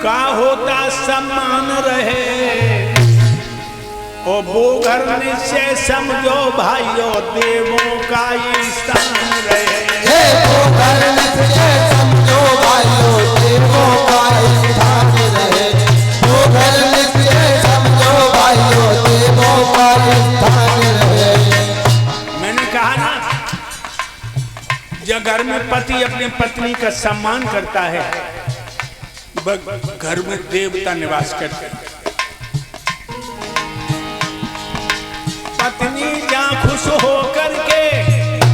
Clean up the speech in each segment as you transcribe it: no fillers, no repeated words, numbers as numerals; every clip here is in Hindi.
का होता सम्मान रहे, और वो घर निश्चय समझो भाइयों देवों का ये स्थान रहे। वो घर निश्चय समझो भाइयों देवों का स्थान रहे। वो घर निश्चय समझो भाइयों देवों का स्थान रहे। मैंने कहा ना, जब घर में पति अपनी पत्नी का सम्मान करता है, घर में देवता निवास करते हैं। पत्नी जहाँ खुश हो करके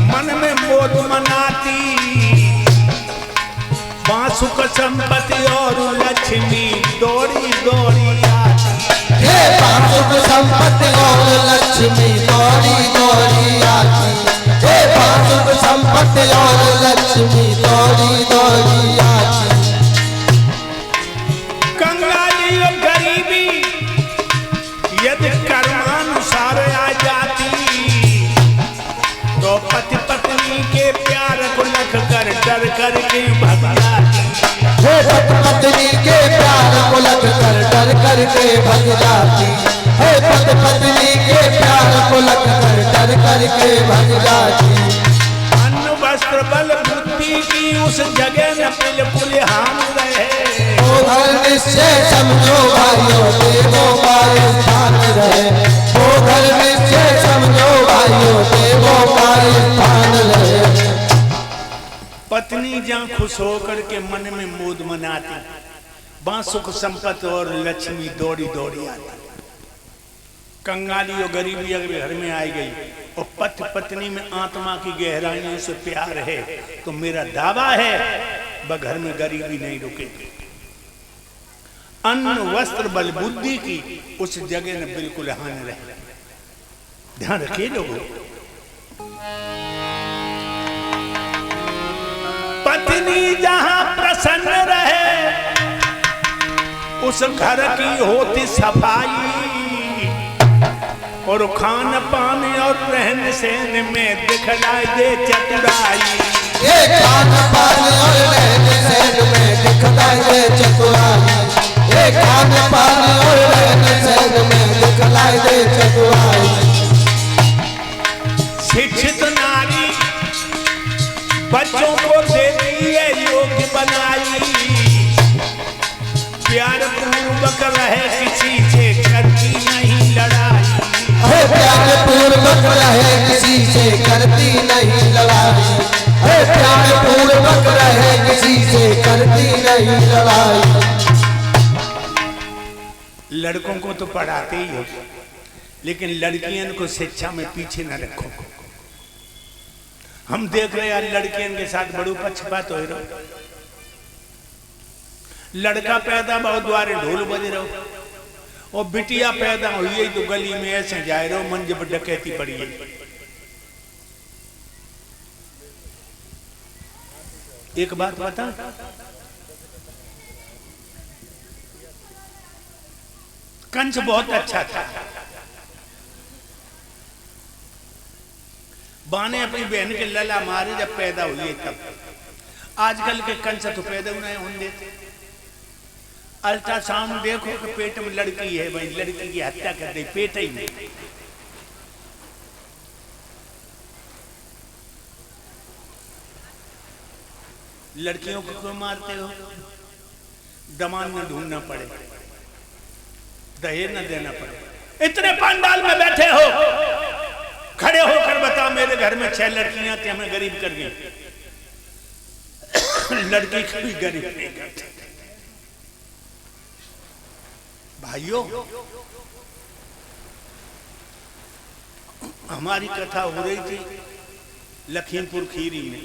मन में मोद मनाती, वहाँ सुख संपत्ति और लक्ष्मी दौड़ी दौड़ी आती। वहाँ सुख संपत्ति और लक्ष्मी दौड़ी दौड़ी आती। वहाँ सुख संपत्ति और लक्ष्मी दौड़ी दौड़ी आती। कंगाली और गरीबी यदि कर्मानुसार आ जाती, तो पति पत्नी के प्यार को लख कर डर करके भग जाती। पति पत्नी के प्यार को लख कर डर करके भग जाती। पति पत्नी के प्यार को लख कर डर करके भग जाती। अन्न वस्त्र बल बुद्धि की उस जगह न बिल्कुल हाम रहे। वो घर निश्चय समझो भाइयों देवों का स्थान रहे। वो घर निश्चय समझो भाइयों देवों का स्थान रहे। पत्नी जहाँ खुश होकर के मन में मोद मनाती, वहाँ सुख संपत्ति और लक्ष्मी दौड़ी दौड़ी आती। कंगाली और गरीबी अगर घर में आई गई और पति पत्नी में आत्मा की गहराइयों से प्यार है, तो मेरा दावा है वह घर में गरीबी नहीं रुकेगी। अन्न वस्त्र बल बुद्धि की उस जगह ने बिल्कुल हानि रहे। ध्यान रखिए लोगों, पत्नी जहां प्रसन्न रहे, उस घर की होती सफाई, और खान पान और रहन सहन में दिखलाई दे चतुराई। खान पान और रहन सहन में दिखलाई दे चतुराई। खान पान और रहन सहन में दिखलाई दे चतुराई। शिक्षित नारी बच्चों को देती है योग्य बनाई, प्यार पूर्वक रहे किसी से करती नहीं लड़ाई। प्यार पूर्वक रहे किसी से करती नहीं लड़ाई। प्यार पूर्वक रहे किसी से करती नहीं लड़ाई। लड़कों को तो पढ़ाते ही हो, लेकिन लड़कियों को शिक्षा में पीछे न रखो। हम देख रहे यार, लड़कियों के साथ बड़ू पक्षपात हो रहा। लड़का पैदा बहुत द्वारे ढोल बज रहो, और बिटिया पैदा हुई है तो गली में ऐसे जाए रहो मन जब डकैती पड़ी है। एक बात बता, कंस बहुत अच्छा था। बाने अपनी बहन के लला मारे जब पैदा हुई है तब। आजकल के कंस तो पैदा नहीं होने देते। अल्ट्रासाउंड देखो कि पेट में लड़की है, भाई लड़की की हत्या कर दी पेट ही में। लड़कियों को क्यों मारते हो? दमान न ढूंढना पड़े, दहेज न देना पड़े। इतने पंडाल में बैठे हो, खड़े होकर बता मेरे घर में 6 लड़कियां थी, हमें गरीब कर गई। लड़की कभी गरीब नहीं करती। भाइयों, हमारी कथा हो रही थी लखीमपुर खीरी में।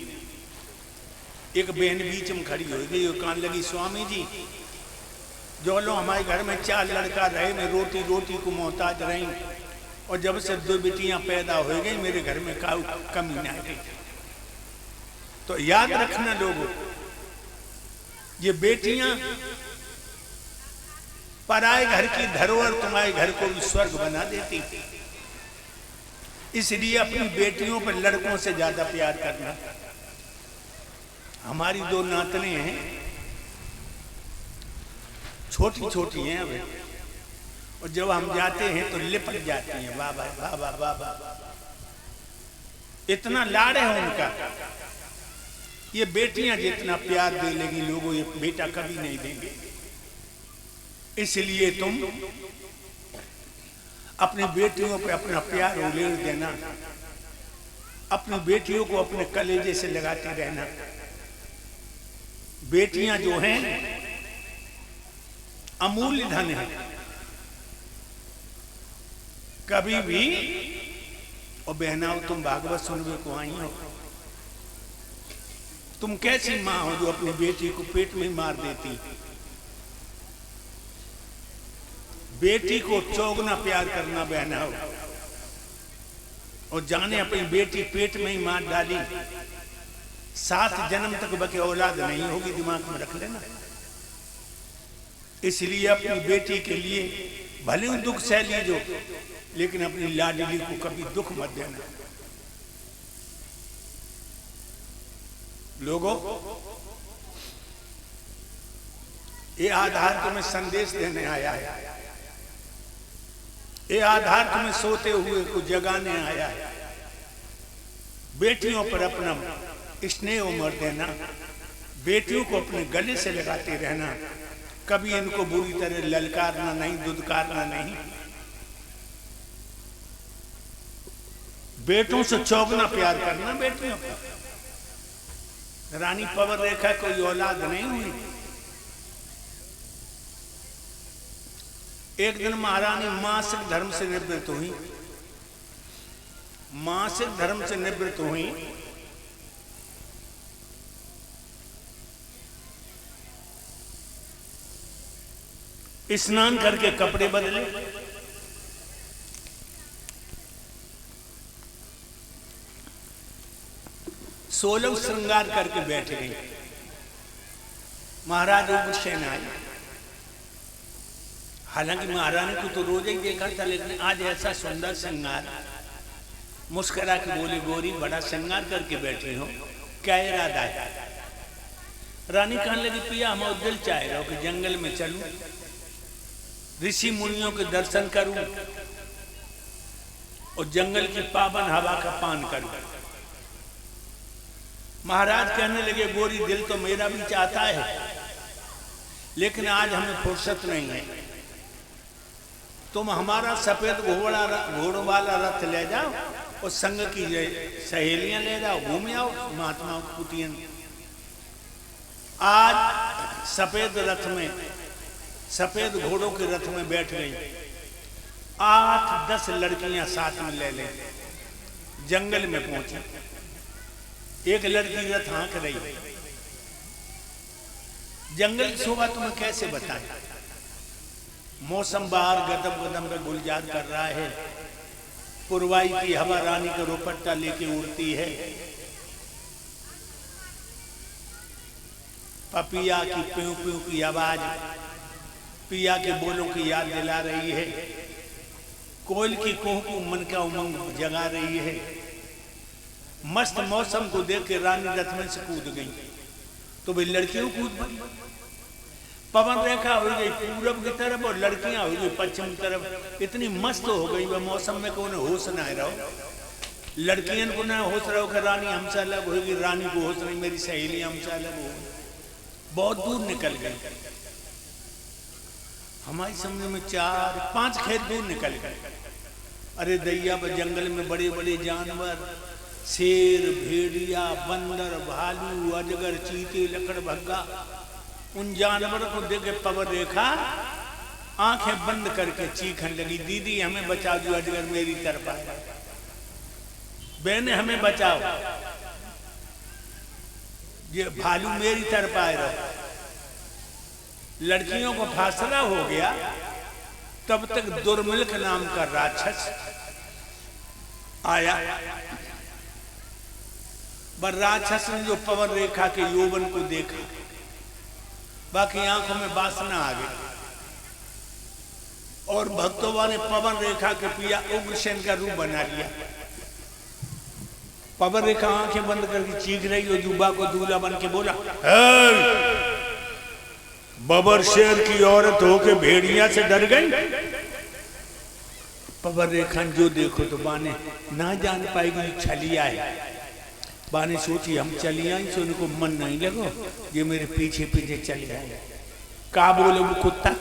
एक बहन बीच में खड़ी हो गई और कहने लगी, स्वामी जी जो लो हमारे घर में 4 लड़का रहे, मैं रोटी रोटी को मोहताज रही, और जब से 2 बेटियां पैदा हो गई मेरे घर में कमी ना आ गई। तो याद रखना लोगों, ये बेटियां पराए घर की धरोहर तुम्हारे घर को भी स्वर्ग बना देती थी। इसलिए अपनी बेटियों पर लड़कों से ज्यादा प्यार करना। हमारी 2 नातने हैं, छोटी छोटी हैं अभी, और जब हम जाते हैं तो लिपट जाती हैं, वाह वाह वाह वाह वाह वाह, इतना लाड़ है उनका। ये बेटियां जितना प्यार दे लेगी लोगों, ये बेटा कभी नहीं देंगे। इसलिए तुम अपनी बेटियों पे अपना प्यार उड़ेल देना, अपनी बेटियों को अपने कलेजे से लगाते रहना। बेटियां जो हैं अमूल्य धन है, कभी भी। और बहनाओं, तुम भागवत सुनने को आई हो, तुम कैसी मां हो जो अपनी बेटी को पेट में मार देती। बेटी को चौगुना प्यार करना बहनाओं, और जाने अपनी बेटी पेट में ही मार डाली, 7 जन्म तक बके औलाद नहीं होगी, दिमाग में रख लेना। इसलिए अपनी बेटी के लिए भले ही दुख सह लीजो, लेकिन अपनी लाडली को कभी दुख मत देना। लोगों, ये आधार तुम्हें संदेश देने आया है, ये आधार तुम्हें सोते हुए को जगाने आया है। बेटियों पर अपना स्नेह उमड़ देना, बेटियों को अपने गले से लगाते रहना, कभी इनको बुरी तरह ललकारना नहीं, दुदकारना नहीं। बेटों से चौगुना प्यार करना बेटियों का। रानी पवन रेखा कोई औलाद नहीं हुई। एक दिन महारानी मासिक धर्म से निवृत्त हुई, मासिक धर्म से निवृत्त हुई। स्नान करके कपड़े बदले, सोलह श्रृंगार करके बैठ गई। महाराज उग्रसेन आए। हालांकि महारानी को तो रोज ही देखा था, लेकिन आज ऐसा सुंदर श्रृंगार, मुस्कुरा के बोली, गोरी बड़ा श्रृंगार करके बैठी हो, क्या इरादा है? रानी कहने लगी, पिया हम दिल चाह रहा हो कि जंगल में चलूं, ऋषि मुनियों के दर्शन करूं और जंगल की पावन हवा का पान करूं। महाराज कहने लगे, गोरी दिल तो मेरा भी चाहता है, लेकिन आज हमें फुर्सत नहीं है। तुम हमारा सफेद घोड़ों वाला रथ ले जाओ और संग की सहेलियां ले जाओ, घूम आओ महात्मा कुटियन। आज सफेद रथ में, सफेद घोड़ों के रथ में बैठ गई। 8-10 लड़कियां साथ में ले ले जंगल में पहुंची। एक लड़की रथ हाँक रही। जंगल की शोभा तुम्हें कैसे बताएं? मौसम बाहर गदम गदम पे गुलजार कर रहा है, पुरवाई की हवा रानी का रुपट्टा लेके उड़ती है, पपिया की प्यू प्यू की आवाज पिया के बोलों की याद दिला रही है, कोयल की कुहू को मन का उमंग जगा रही है। मस्त मौसम को देख के रानी रथ में से कूद गई, तो भाई लड़कियों कूद पड़ी। पवन रेखा हो गई पूरब की तरफ और लड़कियां हो गई पश्चिम की तरफ। इतनी मस्त हो गई वह मौसम में, को होश ना रहो, लड़कियन को ना होश रहो कि रानी हमसे अलग होगी, रानी को होश नहीं मेरी सहेली हमसे अलग होगी। बहुत दूर निकल गई, हमारी समझ में 4-5 खेत दूर निकल गए। अरे दैया, जंगल में बड़े बड़े जानवर, शेर, भेड़िया, बंदर, भालू, अजगर, चीते, लकड़भग्गा, उन जानवरों को देख के पवन रेखा आंखें बंद करके चीखने लगी, दीदी हमें बचा दो, अजगर मेरी तरफ आए, बहने हमें बचाओ, ये भालू मेरी तरफ आए रहो। लड़कियों को फासला हो गया। तब तक दुर्मिल्क नाम का राक्षस आया। पर राक्षस ने जो पवन रेखा के यौवन को देखा, बाकी आंखों में वासना आ गई और भक्तों ने पवन रेखा के पिया उग्रसेन का रूप बना लिया। पवन रेखा आंखें बंद करके चीख रही और जुबा को दूल्हा बन के बोला, बबर शेर की औरत होके भेड़िया से डर गई। पबर रेखन जो देखो तो बाने ना जान पाएगी छलिया है। बाने सोची हम चली आई तो उनको मन नहीं लगो ये मेरे पीछे पीछे चल जाए। का बोले वो कुत्ता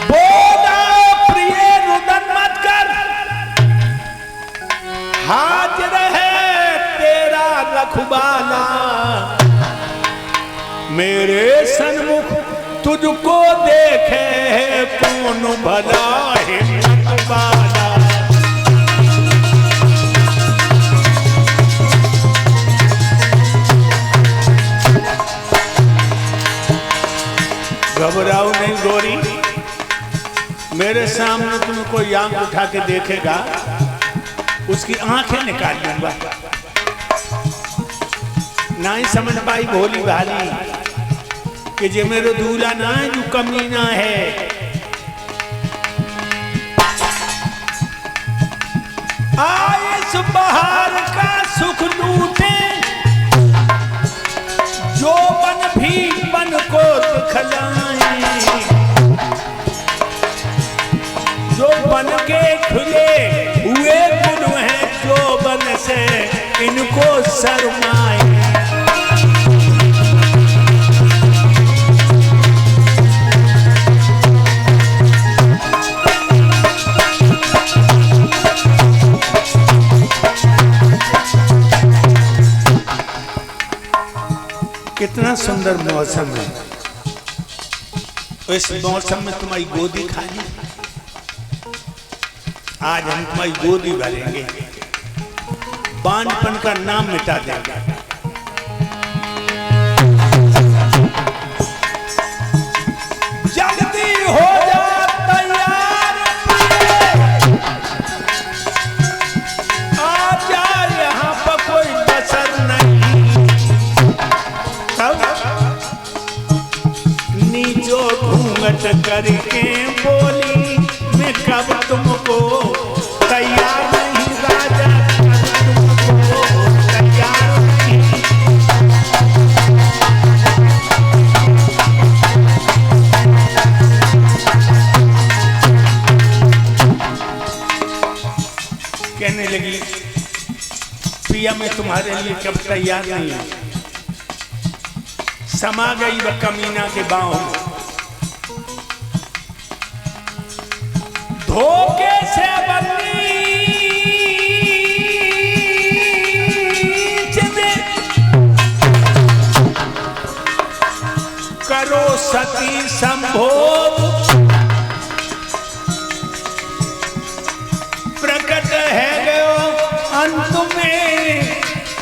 बोला प्रिय रुदन मत कर, हाजिर है तेरा रखवाला मेरे सन्मुख तुझको देखे कौन भला हिम्मत वाला। घबराओ नहीं गोरी, मेरे सामने तुम्हें कोई आंख उठा के देखेगा उसकी आंखें निकाल लूंगा। ना ही समझ पाई भोली भाली कि जे मेरे दूल्हा ना है जो कमीना है। आए इस बहार का सुख लूटे जो बन भी बन को दिखलाए, जो बन के खुले हुए गुण हैं जो बन से इनको शर्माए। कितना सुंदर मौसम है, इस मौसम में तुम्हारी गोदी खाली। आज हम तुम्हारी गोदी भरेंगे, बांझपन का नाम मिटा देंगे। जल्दी हो जा तैयार, आ जा यहाँ पर कोई बसर नहीं। नीचो घूंघट करके बोली मैं कब तुमको तैयार नहीं राजा, तुमको तैयार नहीं। कहने लगी पिया मैं तुम्हारे लिए कब तैयार नहीं हूं। समा गई वह कमीना के बाहों में, धोखे से बनी करो सती संभोग, प्रकट है गयो अंत में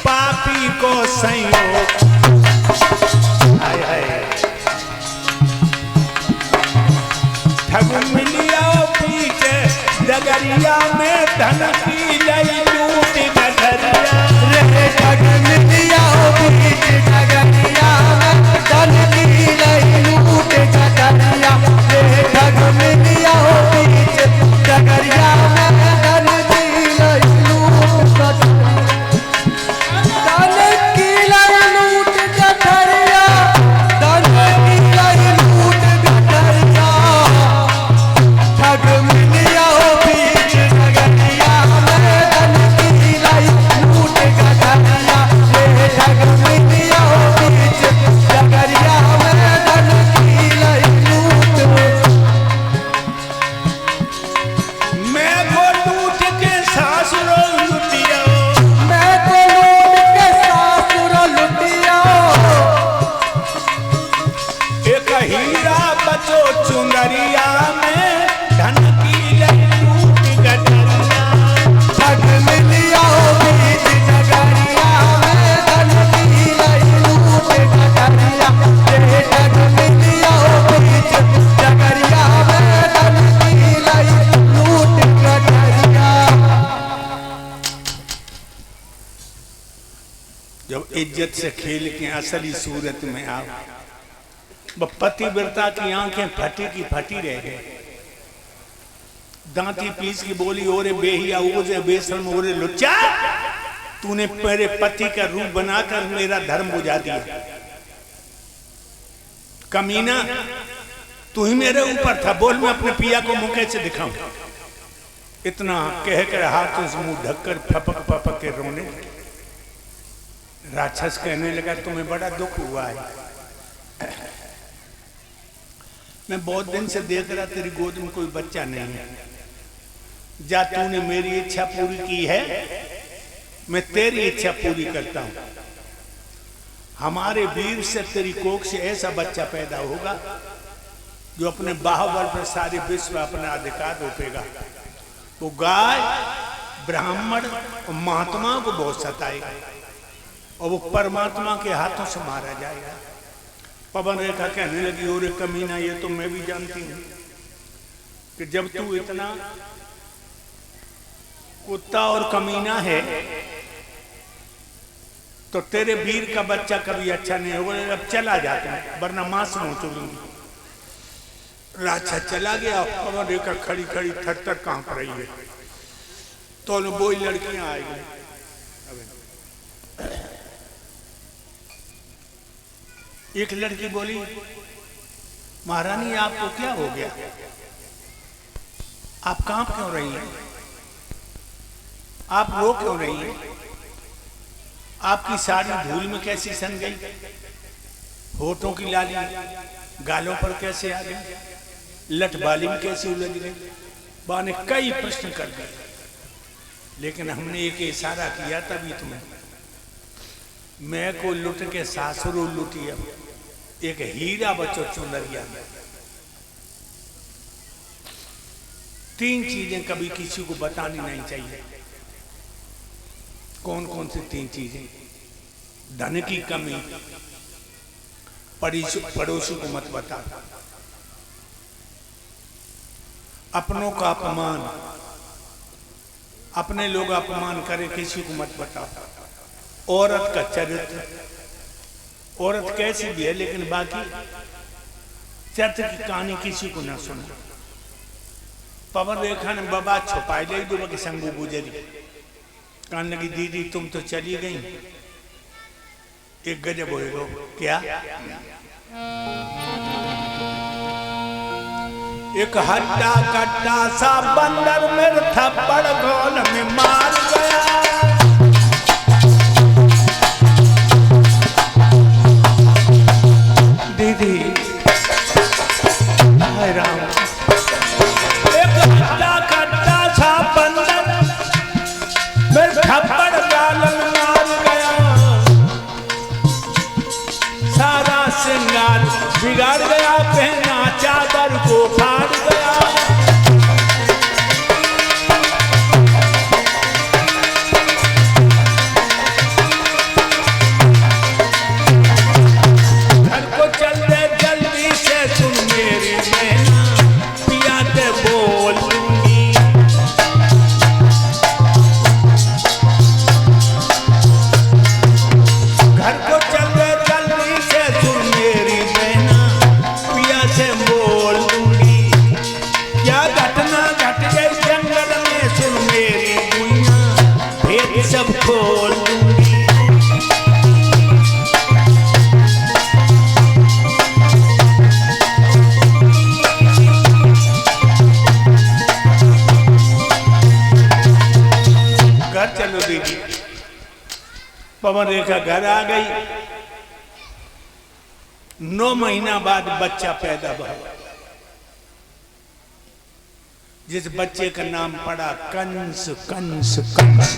पापी को संयोग। ठग मिलिया पीछे डगरिया में धन की लई लूट गठरिया रे। ठग मिलिया पीछे डगरिया में धन की लई लूट गठरिया रे। ठग मिलिया पीछे डगरिया में धन की लई लूट गठरिया, धन की लई लूट गठरिया, धन की लई लूट गठरिया। ठग मिलिया बीच डगरिया में धन की लई लूट गठरिया रे। ठग मिलिया बीच डगरिया में धन की लई लूट। मैं को लूट के सासुरों लुटिया, मैं को लूट के सासुरों लुटिया। एक हीरा बचो चुंदरिया में धन की लई लूट गठरिया। ठग मिलिया बीच डगरिया में धन की लई लूट गठरिया रे। ठग मिलिया बीच डगरिया में धन की लई लूट गठरिया। जब इज्जत से खेल के असली सूरत में आओ, पतिव्रता की आंखें फटी की फटी रह गए। दांती पीस की बोली ओरे बेहिया ओरे बेशर्म ओरे लुच्चा, तूने मेरे पति का रूप बनाकर मेरा धर्म बुझा दिया। कमीना, तू ही मेरे ऊपर था। बोल मैं अपने पिया को मुंह कैसे दिखाऊं। इतना कहकर हाथों से मुंह ढककर फपक फपक के रोने लगे। राक्षस कहने लगा तुम्हें बड़ा दुख हुआ है। मैं बहुत दिन से देख रहा तेरी गोद में कोई बच्चा नहीं है। जा तूने मेरी इच्छा पूरी की है, मैं तेरी इच्छा पूरी करता हूं। हमारे वीर से तेरी कोख से ऐसा बच्चा पैदा होगा जो अपने बाहुबल पर सारे विश्व अपना अधिकार रोपेगा। वो गाय ब्राह्मण और महात्मा को बहुत सताएगा और वो परमात्मा के हाथों से मारा जाएगा। पवन रेखा कहने लगी और कमीना, ये तो मैं भी जानती हूं कि जब तू इतना कुत्ता और कमीना है तो तेरे वीर का बच्चा कभी अच्छा नहीं होगा। अब चला जाता है वरना मांस नोचूंगी। राक्षस चला गया। पवन रेखा खड़ी खड़ी थर थर कांप रही है। तो वो लड़कियां आ गई। एक लड़की बोली, महारानी आपको क्या हो गया, आप कांप क्यों रही हैं, आप रो क्यों रही हैं, आपकी साड़ी धूल में कैसी सन गई, होठों की लाली गालों पर कैसे आ गई, लट बाली में कैसी उलझ गई। बा ने कई प्रश्न कर दिए, लेकिन हमने एक इशारा किया तभी तुम्हें। मैं को लुट के सासुरु लुटी, अब एक हीरा बचो चुनरिया में। तीन चीजें कभी किसी को बतानी नहीं चाहिए। कौन कौन सी तीन चीजें? धन की कमी पड़ोसी को मत बता, अपनों का अपमान, अपने लोग अपमान करे किसी को मत बता, औरत का चरित्र, औरत कैसी भी है लेकिन बाकी चरित्र की कहानी किसी को ना सुना। पवन रेखा ने बाबा छुपाई ले दो के संगू गुजरी। कहने लगी दीदी तुम तो चली गई, एक गजब होएगा। क्या? एक हट्टा कट्टा सा बंदर मेरे थप्पड़ गोल में मार गया। दीदी हाय राम, एक हट्टा कट्टा सा बंदर मेरे थप्पड़ गाल में मार गया। सारा श्रृंगार बिगाड़ गया, पहना चादर को फाड़ गया। घर को चल दे जल्दी से, सुन मेरी बहना, पिया ते बोल दूंगी। घर को चल दे जल्दी से, सुन मेरी बहना, पिया से बोल दूंगी। क्या घटना घट गई जंगल में, सुन मेरी दुनिया, भेद सब खोल दूंगी। घर चलो दीदी। पवन रेखा घर आ गई। 9 महीना बाद बच्चा पैदा हुआ, जिस बच्चे का नाम पड़ा कंस। कंस कंस